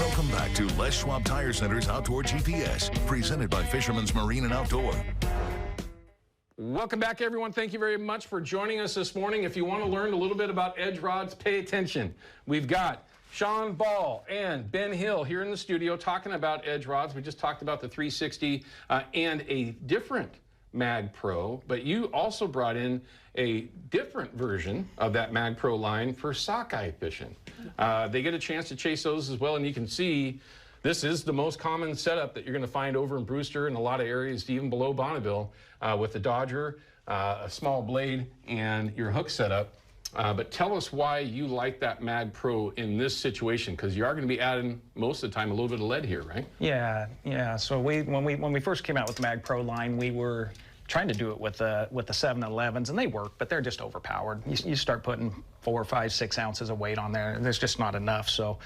Welcome back to Les Schwab Tire Center's Outdoor GPS, presented by Fisherman's Marine and Outdoor. Welcome back, everyone. Thank you very much for joining us this morning. If you want to learn a little bit about edge rods, pay attention. We've got Shawn Ball and Ben Hill here in the studio talking about edge rods. We just talked about the 360 and a different Mag Pro, but you also brought in a different version of that Mag Pro line for sockeye fishing. They get a chance to chase those as well, and you can see this is the most common setup that you're going to find over in Brewster and a lot of areas, even below Bonneville, with the Dodger, a small blade, and your hook setup. But tell us why you like that Mag Pro in this situation, because you are going to be adding most of the time a little bit of lead here, right? Yeah. So when we first came out with the Mag Pro line, we were trying to do it with the 7-11s, and they work, but they're just overpowered. You start putting 4, 5, 6 ounces of weight on there, and there's just not enough. So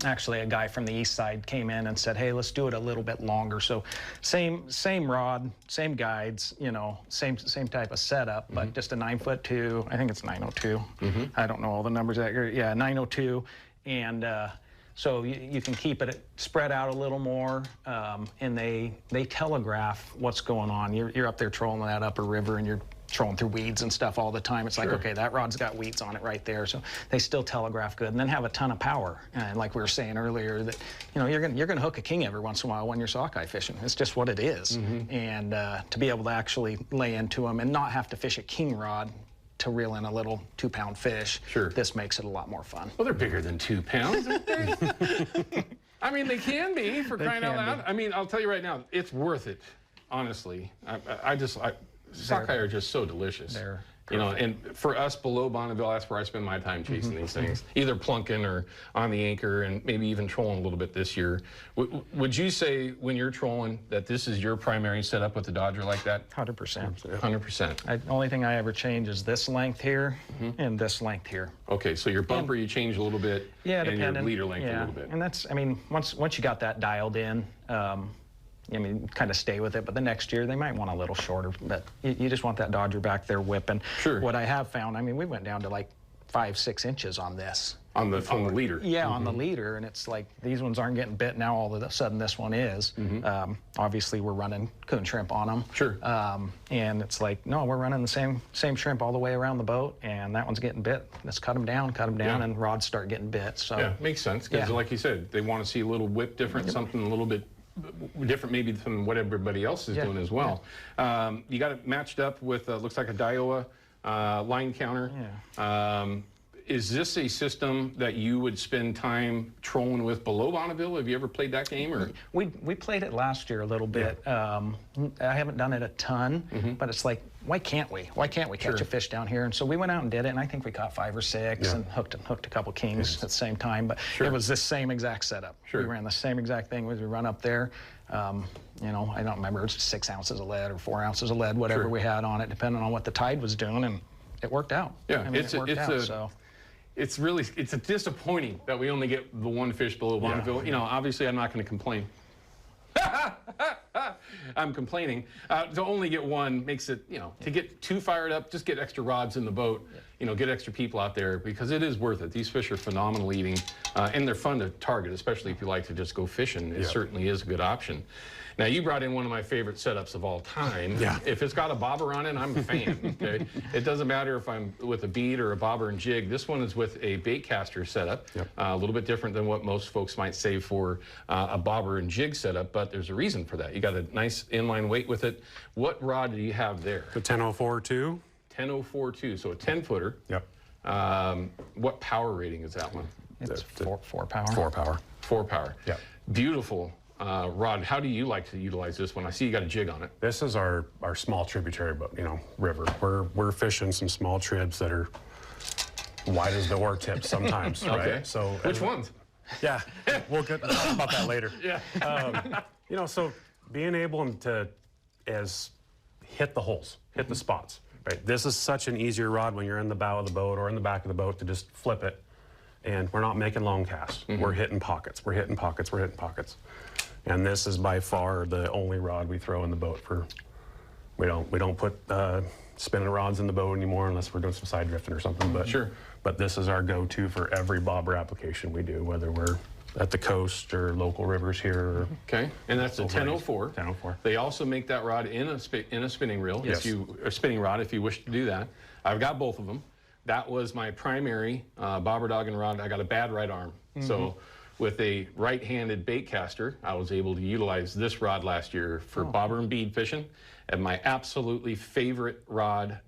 actually a guy from the east side came in and said, hey, let's do it a little bit longer. So same rod, same guides, you know, same type of setup, but just a 9'2", I think it's 902. I don't know all the numbers that you're, yeah, 902. And so you can keep it spread out a little more, and they telegraph what's going on. You're up there trolling that upper river, and you're trolling through weeds and stuff all the time. It's like, okay, that rod's got weeds on it right there. So they still telegraph good, and then have a ton of power. And like we were saying earlier, that you're gonna hook a king every once in a while when you're sockeye fishing. It's just what it is. And to be able to actually lay into them and not have to fish a king rod to reel in a little 2-pound fish, this makes it a lot more fun. Well, they're bigger than 2 pounds, aren't they? I mean, they can be, for crying out loud. I mean, I'll tell you right now, it's worth it, honestly. Sockeye are just so delicious. You know, and for us below Bonneville, that's where I spend my time chasing these things, either plunking or on the anchor, and maybe even trolling a little bit this year. Would you say when you're trolling that this is your primary setup with the Dodger like that? 100%. 100%. Only thing I ever change is this length here and this length here. Okay, so your bumper you change a little bit, and your leader length a little bit. And that's, I mean, once you got that dialed in, I mean, kind of stay with it, but the next year they might want a little shorter, but you just want that Dodger back there whipping. What I have found, I mean, we went down to like 5, 6 inches on this. On the leader? Yeah, on the leader, and it's like, these ones aren't getting bit, now all of a sudden this one is. Obviously we're running coon shrimp on them. And it's like, no, we're running the same shrimp all the way around the boat, and that one's getting bit. Let's cut them down, and rods start getting bit. So yeah, makes sense, because like you said, they want to see a little whip difference, something a little bit different maybe from what everybody else is doing as well. You got it matched up with, looks like a Daiwa line counter. Is this a system that you would spend time trolling with below Bonneville? Have you ever played that game? Or we played it last year a little bit. I haven't done it a ton, but it's like, why can't we? Why can't we catch a fish down here? And so we went out and did it, and I think we caught 5 or 6 and hooked a couple kings at the same time. But it was this same exact setup. We ran the same exact thing. We run up there. You know, I don't remember, it's 6 ounces of lead or 4 ounces of lead, whatever we had on it, depending on what the tide was doing, and it worked out. I mean, it worked out. So it's disappointing that we only get the one fish below Bonneville. You know, obviously I'm not going to complain. I'm complaining. To only get one makes it, you know, to get too fired up, just get extra rods in the boat, you know, get extra people out there, because it is worth it. These fish are phenomenal eating, and they're fun to target, especially if you like to just go fishing. It certainly is a good option. Now, you brought in one of my favorite setups of all time. If it's got a bobber on it, I'm a fan, okay? It doesn't matter if I'm with a bead or a bobber and jig. This one is with a bait caster setup, a little bit different than what most folks might say for a bobber and jig setup, but there's a reason for that. You got a nice inline weight with it. What rod do you have there? The 1004-2. 1004-2, so a 10-footer. What power rating is that one? It's 4 power. 4 power. 4 power. Beautiful. Rod, how do you like to utilize this one? I see you got a jig on it. This is our small tributary, but river. We're fishing some small tribs that are wide as the oar tips sometimes, right? So which ones? Yeah, we'll talk about that later. You know, so being able to hit the holes, hit the spots. Right. This is such an easier rod when you're in the bow of the boat or in the back of the boat to just flip it, and we're not making long casts. We're hitting pockets. We're hitting pockets. We're hitting pockets. And this is by far the only rod we throw in the boat for. We don't put spinning rods in the boat anymore unless we're doing some side drifting or something. But but this is our go-to for every bobber application we do, whether we're at the coast or local rivers here. Okay, and that's a 1004. 1004. They also make that rod in a spinning reel, Yes. a spinning rod, if you wish to do that. I've got both of them. That was my primary bobber dogging rod. I got a bad right arm, so with a right-handed bait caster, I was able to utilize this rod last year for bobber and bead fishing, and my absolutely favorite rod.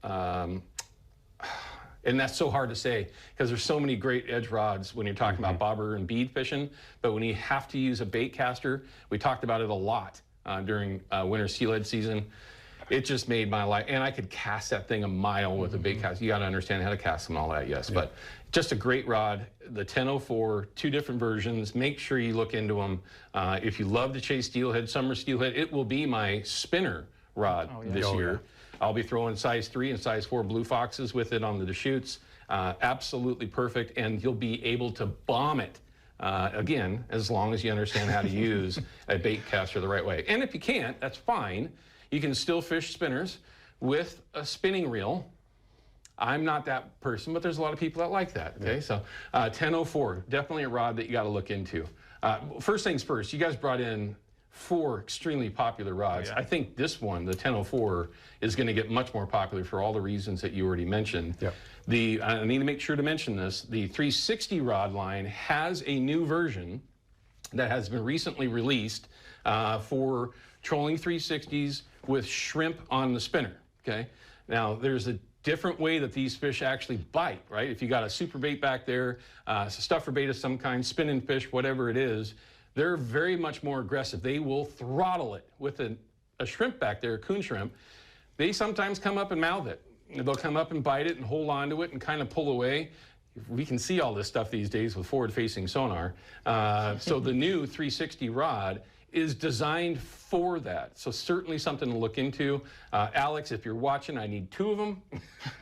And that's so hard to say because there's so many great edge rods when you're talking about bobber and bead fishing. But when you have to use a bait caster, we talked about it a lot during winter steelhead season. It just made my life, and I could cast that thing a mile with a bait caster. You got to understand how to cast them and all that, yes. But just a great rod. The 1004, 2 different versions. Make sure you look into them. If you love to chase steelhead, summer steelhead, it will be my spinner rod this year. I'll be throwing size 3 and size 4 blue foxes with it on the Deschutes. Absolutely perfect, and you'll be able to bomb it, again, as long as you understand how to use a bait caster the right way. And if you can't, that's fine. You can still fish spinners with a spinning reel. I'm not that person, but there's a lot of people that like that, okay? So 1004, definitely a rod that you got to look into. First things first, you guys brought in 4 extremely popular rods. I think this one, the 1004, is going to get much more popular for all the reasons that you already mentioned. I need to make sure to mention this. The 360 rod line has a new version that has been recently released for trolling 360s with shrimp on the spinner, okay? Now, there's a different way that these fish actually bite, right? If you got a super bait back there, a stuffer bait of some kind, spinning fish, whatever it is, they're very much more aggressive. They will throttle it with a shrimp back there, a coon shrimp. They sometimes come up and mouth it. They'll come up and bite it and hold on to it and kind of pull away. We can see all this stuff these days with forward-facing sonar. So the new 360 rod is designed for that. So certainly something to look into. Alex, if you're watching, I need 2 of them.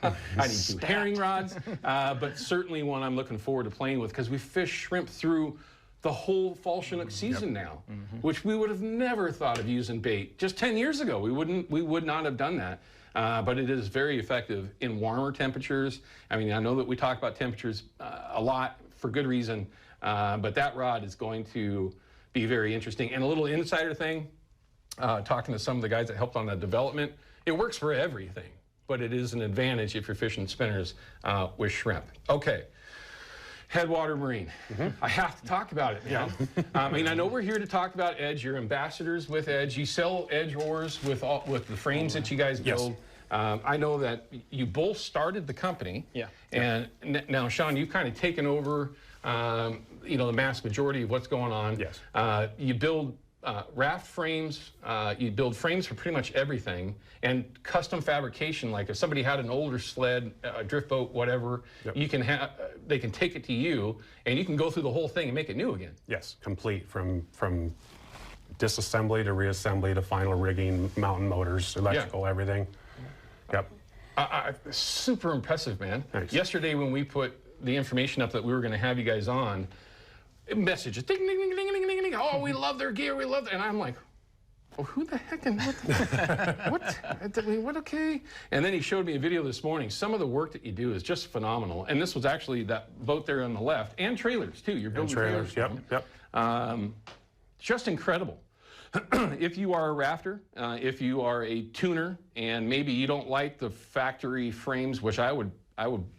I need 2 herring rods, but certainly one I'm looking forward to playing with because we fish shrimp through the whole fall Chinook season now, which we would have never thought of using bait. Just 10 years ago, we would not have done that. But it is very effective in warmer temperatures. I mean, I know that we talk about temperatures a lot for good reason, but that rod is going to be very interesting. And a little insider thing, talking to some of the guys that helped on the development, it works for everything, but it is an advantage if you're fishing spinners with shrimp. Okay. Headwater Marine. I have to talk about it, man. I mean, I know we're here to talk about Edge. You're ambassadors with Edge. You sell Edge oars with the frames that you guys build. I know that you both started the company. And now, Shawn, you've kind of taken over, you know, the mass majority of what's going on. You build raft frames. You build frames for pretty much everything, and custom fabrication. Like if somebody had an older sled, a drift boat, whatever, you can have. They can take it to you, and you can go through the whole thing and make it new again. Yes, complete from disassembly to reassembly to final rigging, mountain motors, electrical, everything. Super impressive, man. Thanks. Yesterday when we put the information up that we were going to have you guys on, messages, ding, ding, ding, ding, ding, ding, ding. Oh, we love their gear, we love it. And I'm like, well, who the heck and what, okay? And then he showed me a video this morning. Some of the work that you do is just phenomenal. And this was actually that boat there on the left, and trailers too. You're building trailers. Just incredible. If you are a rafter, if you are a tuner, and maybe you don't like the factory frames, which I would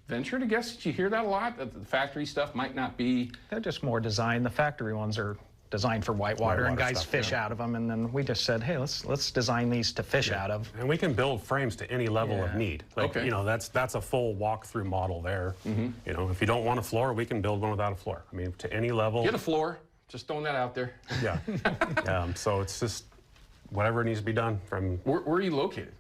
venture to guess that you hear that a lot, that the factory stuff might not be. They're just more designed. The factory ones are designed for whitewater, and guys fish out of them. And then we just said, hey, let's design these to fish out of. And we can build frames to any level of need. Like, you know, that's a full walkthrough model there. You know, if you don't want a floor, we can build one without a floor. I mean, to any level. Get a floor. Just throwing that out there. So it's just whatever needs to be done from. Where are you located?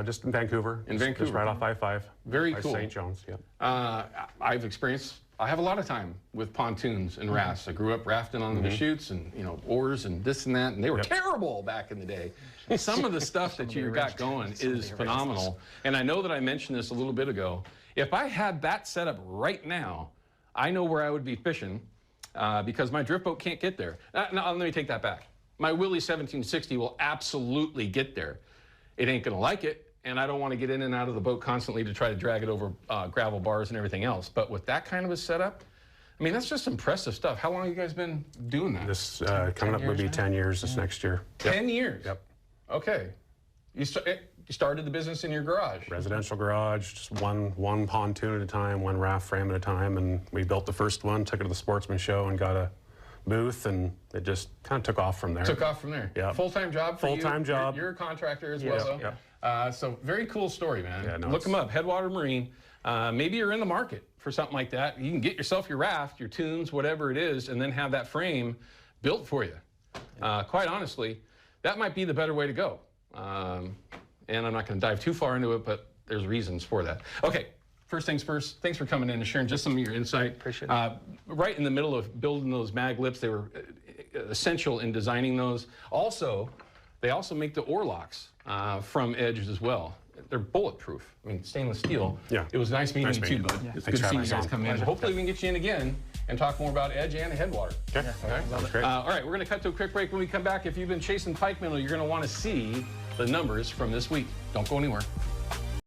Just in Vancouver. Just right off I-5. Very cool. St. John's, I've experienced. I have a lot of time with pontoons and rafts. I grew up rafting on the Deschutes and, you know, oars and this and that, and they were terrible back in the day. Some of the stuff that you got going is phenomenal. And I know that I mentioned this a little bit ago. If I had that set up right now, I know where I would be fishing because my drift boat can't get there. No, let me take that back. My Willie 1760 will absolutely get there. It ain't gonna like it, and I don't want to get in and out of the boat constantly to try to drag it over gravel bars and everything else. But with that kind of a setup, I mean, that's just impressive stuff. How long have you guys been doing that? This coming up would be 10 years this next year. 10 years? Yep. Okay. You started the business in your garage? Residential garage, just one pontoon at a time, one raft frame at a time, and we built the first one, took it to the Sportsman Show, and got a booth, and it just kind of took off from there. Took off from there. Yeah. Full-time job for you? Full-time job. You're a contractor as Yeah. well, Yeah. so very cool story, man. Yeah, no, Look them up, Headwater Marine. Maybe you're in the market for something like that. You can get yourself your raft, your tunes, whatever it is, and then have that frame built for you. Quite honestly, that might be the better way to go. And I'm not going to dive too far into it, but there's reasons for that. Okay, first things first, thanks for coming in and sharing just some of your insight. Appreciate it. Right in the middle of building those mag lips, they were essential in designing those. Also, they also make the oar locks from Edge as well. They're bulletproof. I mean, stainless steel. Yeah. It was nice meeting you too, bud. Yeah. It's Thanks good for seeing you having guys us on. come in. Hopefully we can get you in again and talk more about Edge and Headwater. Okay. Sounds great. All right, we're going to cut to a quick break. When we come back, if you've been chasing pike minnow, you're going to want to see the numbers from this week. Don't go anywhere.